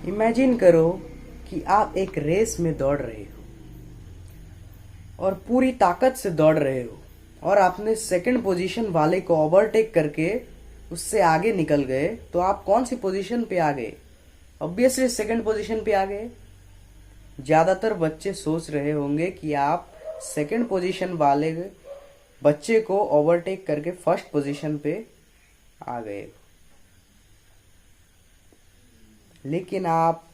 Imagine करो कि आप एक रेस में दौड़ रहे हो और पूरी ताकत से दौड़ रहे हो और आपने सेकंड पोजीशन वाले को ओवरटेक करके उससे आगे निकल गए, तो आप कौन सी पोजीशन पे आ गए? ऑब्वियसली सेकंड पोजीशन पे आ गए। ज्यादातर बच्चे सोच रहे होंगे कि आप सेकंड पोजीशन वाले बच्चे को ओवरटेक करके फर्स्ट पोजीशन पे आ गए, लेकिन आप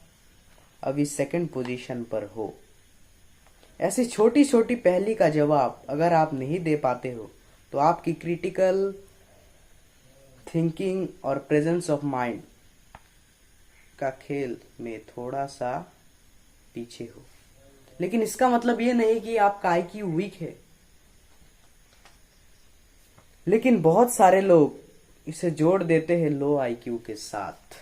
अभी सेकंड पोजीशन पर हो। ऐसी छोटी छोटी पहेली का जवाब अगर आप नहीं दे पाते हो तो आपकी क्रिटिकल थिंकिंग और प्रेजेंस ऑफ माइंड का खेल में थोड़ा सा पीछे हो। लेकिन इसका मतलब ये नहीं कि आपका आईक्यू वीक है, लेकिन बहुत सारे लोग इसे जोड़ देते हैं लो आईक्यू के साथ।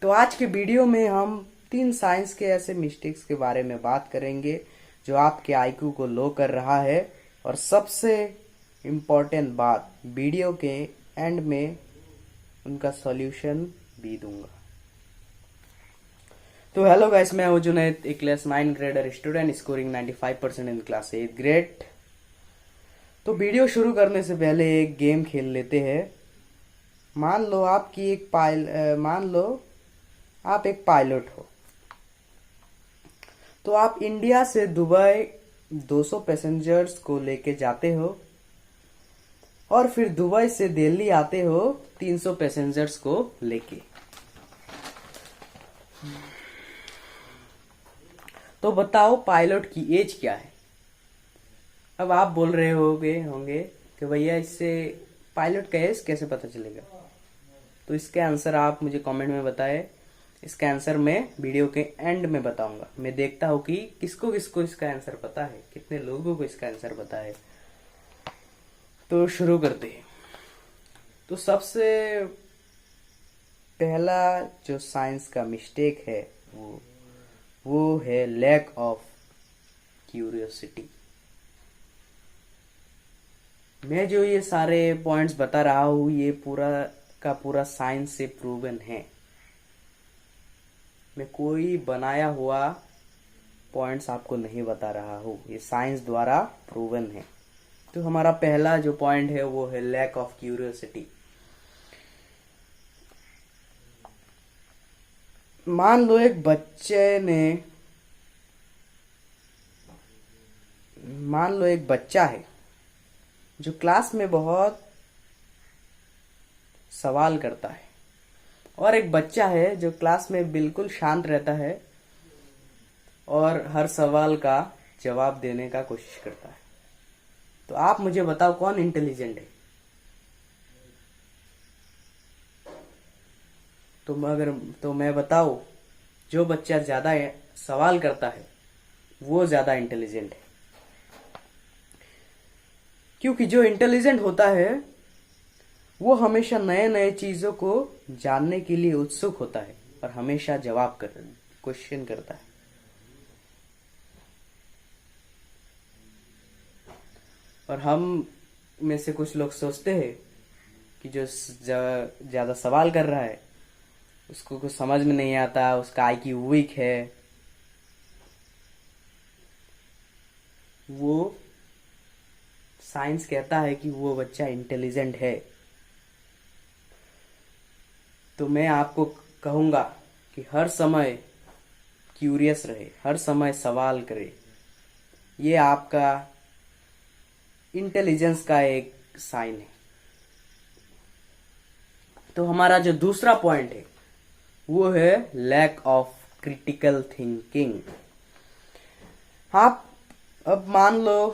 तो आज के वीडियो में हम 3 साइंस के ऐसे मिस्टेक्स के बारे में बात करेंगे जो आपके आईक्यू को लो कर रहा है, और सबसे इम्पोर्टेंट बात, वीडियो के एंड में उनका सॉल्यूशन भी दूंगा। तो हेलो गाइस, मैं हूं जुनैद, एक class 9 grader student scoring 95% in class 8 grade. तो वीडियो शुरू करने से पहले एक गेम खेल लेते हैं। मान लो आप एक पायलट हो। तो आप इंडिया से दुबई 200 पैसेंजर्स को लेके जाते हो और फिर दुबई से दिल्ली आते हो 300 पैसेंजर्स को लेके। तो बताओ पायलट की एज क्या है? अब आप बोल रहे होंगे कि भैया इससे पायलट का एज कैसे पता चलेगा? तो इसके आंसर आप मुझे कमेंट में बताएं। इसका आंसर मैं वीडियो के एंड में बताऊंगा। मैं देखता हूं कि किसको किसको इसका आंसर पता है, कितने लोगों को इसका आंसर पता है। तो शुरू करते हैं। तो सबसे पहला जो साइंस का मिस्टेक है वो है लैक ऑफ क्यूरियोसिटी। मैं जो ये सारे पॉइंट्स बता रहा हूं ये पूरा का पूरा साइंस से प्रूवन है। मैं कोई बनाया हुआ पॉइंट्स आपको नहीं बता रहा हूं, ये साइंस द्वारा प्रूवन है। तो हमारा पहला जो पॉइंट है वो है लैक ऑफ क्यूरियोसिटी। मान लो एक बच्चा है जो क्लास में बहुत सवाल करता है, और एक बच्चा है जो क्लास में बिल्कुल शांत रहता है और हर सवाल का जवाब देने का कोशिश करता है। तो आप मुझे बताओ कौन इंटेलिजेंट है? तो मैं बताऊं, जो बच्चा ज्यादा सवाल करता है वो ज्यादा इंटेलिजेंट है। क्योंकि जो इंटेलिजेंट होता है वो हमेशा नए नए चीजों को जानने के लिए उत्सुक होता है और हमेशा क्वेश्चन करता है। और हम में से कुछ लोग सोचते हैं कि जो ज्यादा सवाल कर रहा है उसको कुछ समझ में नहीं आता, उसका आईक्यू वीक है। वो साइंस कहता है कि वो बच्चा इंटेलिजेंट है। तो मैं आपको कहूंगा कि हर समय क्यूरियस रहे, हर समय सवाल करे। ये आपका इंटेलिजेंस का एक साइन है। तो हमारा जो दूसरा पॉइंट है वो है लैक ऑफ क्रिटिकल थिंकिंग। आप अब मान लो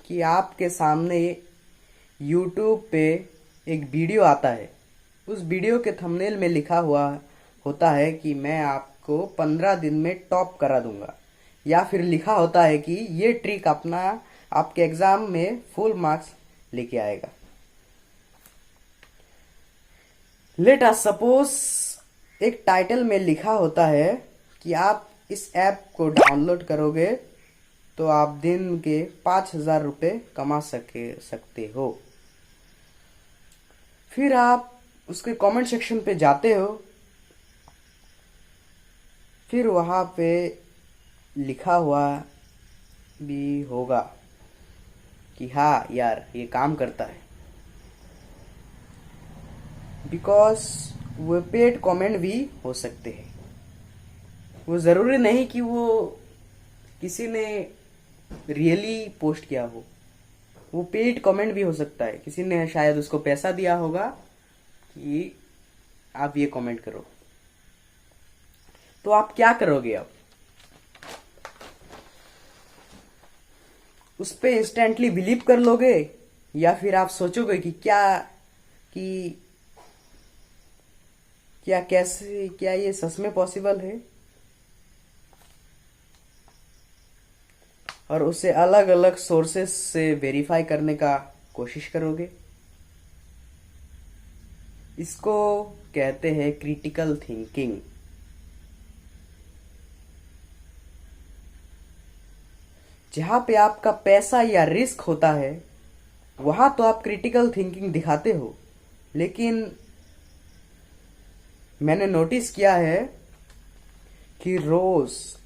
कि आपके सामने YouTube पे एक वीडियो आता है। उस वीडियो के थंबनेल में लिखा हुआ होता है कि मैं आपको 15 दिन में टॉप करा दूंगा, या फिर लिखा होता है कि ये ट्रिक आपके एग्जाम में फुल मार्क्स लेके आएगा। लेट अस सपोज एक टाइटल में लिखा होता है कि आप इस ऐप को डाउनलोड करोगे तो आप दिन के 5,000 रुपये कमा सकते हो। फिर आप उसके कमेंट सेक्शन पे जाते हो फिर वहाँ पे लिखा हुआ भी होगा कि हाँ यार ये काम करता है, बिकॉज वो पेड कमेंट भी हो सकते हैं। वो ज़रूरी नहीं कि वो किसी ने रियली पोस्ट किया हो, वो पेड कमेंट भी हो सकता है। किसी ने शायद उसको पैसा दिया होगा कि आप ये कमेंट करो। तो आप क्या करोगे अब? उस पे इंस्टेंटली बिलीव कर लोगे, या फिर आप सोचोगे कि कि क्या कैसे, क्या ये सच में पॉसिबल है, और उसे अलग अलग सोर्सेस से वेरीफाई करने का कोशिश करोगे। इसको कहते हैं क्रिटिकल थिंकिंग। जहां पे आपका पैसा या रिस्क होता है वहां तो आप क्रिटिकल थिंकिंग दिखाते हो, लेकिन मैंने नोटिस किया है कि रोज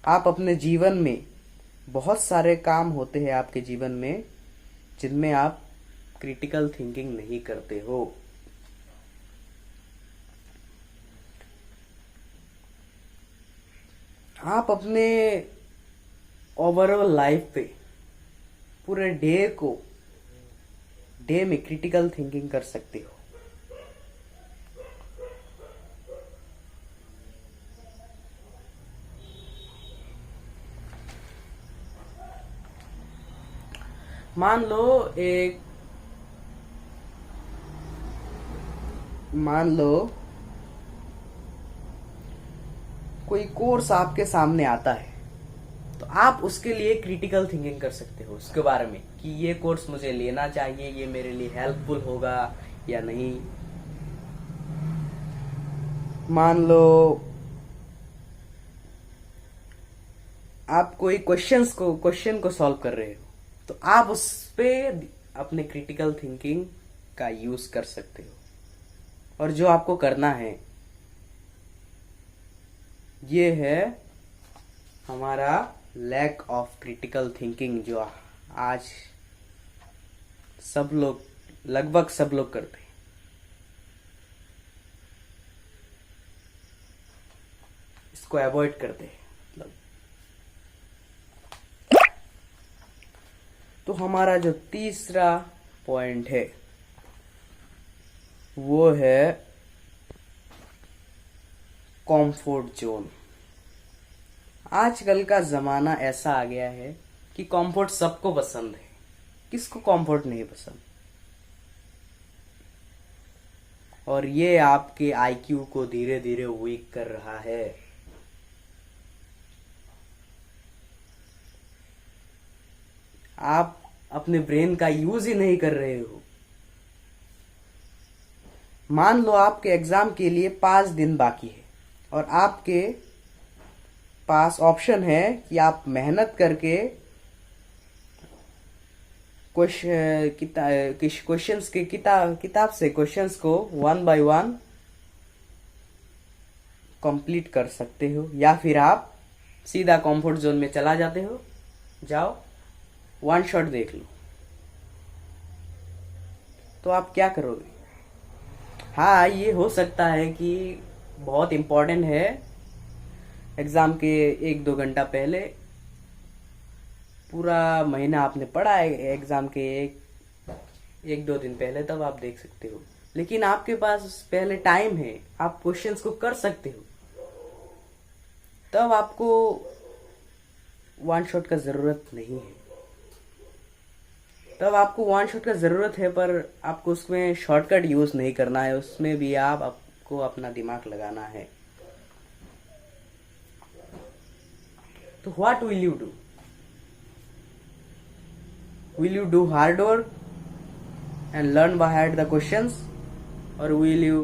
आप अपने जीवन में बहुत सारे काम होते हैं आपके जीवन में जिनमें आप क्रिटिकल थिंकिंग नहीं करते हो। आप अपने ओवरऑल लाइफ पे पूरे डे में क्रिटिकल थिंकिंग कर सकते हो। मान लो एक मान लो कोई कोर्स आपके सामने आता है, तो आप उसके लिए क्रिटिकल थिंकिंग कर सकते हो उसके बारे में कि ये कोर्स मुझे लेना चाहिए, ये मेरे लिए हेल्पफुल होगा या नहीं। मान लो आप कोई क्वेश्चन को सॉल्व कर रहे हो, तो आप उस पे अपने क्रिटिकल थिंकिंग का यूज कर सकते हो। और जो आपको करना है ये है हमारा लैक ऑफ क्रिटिकल थिंकिंग, जो आज लगभग सब लोग करते हैं। इसको अवॉइड करते हैं मतलब। तो हमारा जो तीसरा पॉइंट है वो है कंफर्ट जोन। आजकल का जमाना ऐसा आ गया है कि कंफर्ट सबको पसंद है, किसको कंफर्ट नहीं पसंद। और ये आपके आईक्यू को धीरे धीरे वीक कर रहा है। आप अपने ब्रेन का यूज ही नहीं कर रहे हो। मान लो आपके एग्जाम के लिए 5 दिन बाकी है और आपके पास ऑप्शन है कि आप मेहनत करके क्वेश्चंस के किताब से क्वेश्चंस को 1 by 1 कंप्लीट कर सकते हो, या फिर आप सीधा कंफर्ट जोन में चला जाते हो। जाओ वन शॉट देख लो। तो आप क्या करोगे? हाँ, ये हो सकता है कि बहुत इंपॉर्टेंट है, एग्जाम के 1-2 घंटा पहले पूरा महीना आपने पढ़ा है, एग्जाम के एक दो दिन पहले तब आप देख सकते हो। लेकिन आपके पास पहले टाइम है, आप क्वेश्चंस को कर सकते हो, तब आपको वन शॉट का जरूरत नहीं है। तब आपको वन शॉट का जरूरत है, पर आपको उसमें शॉर्टकट यूज नहीं करना है, उसमें भी आपको अपना दिमाग लगाना है। तो what will you do? Will you do hard work and learn by heart the questions, or will you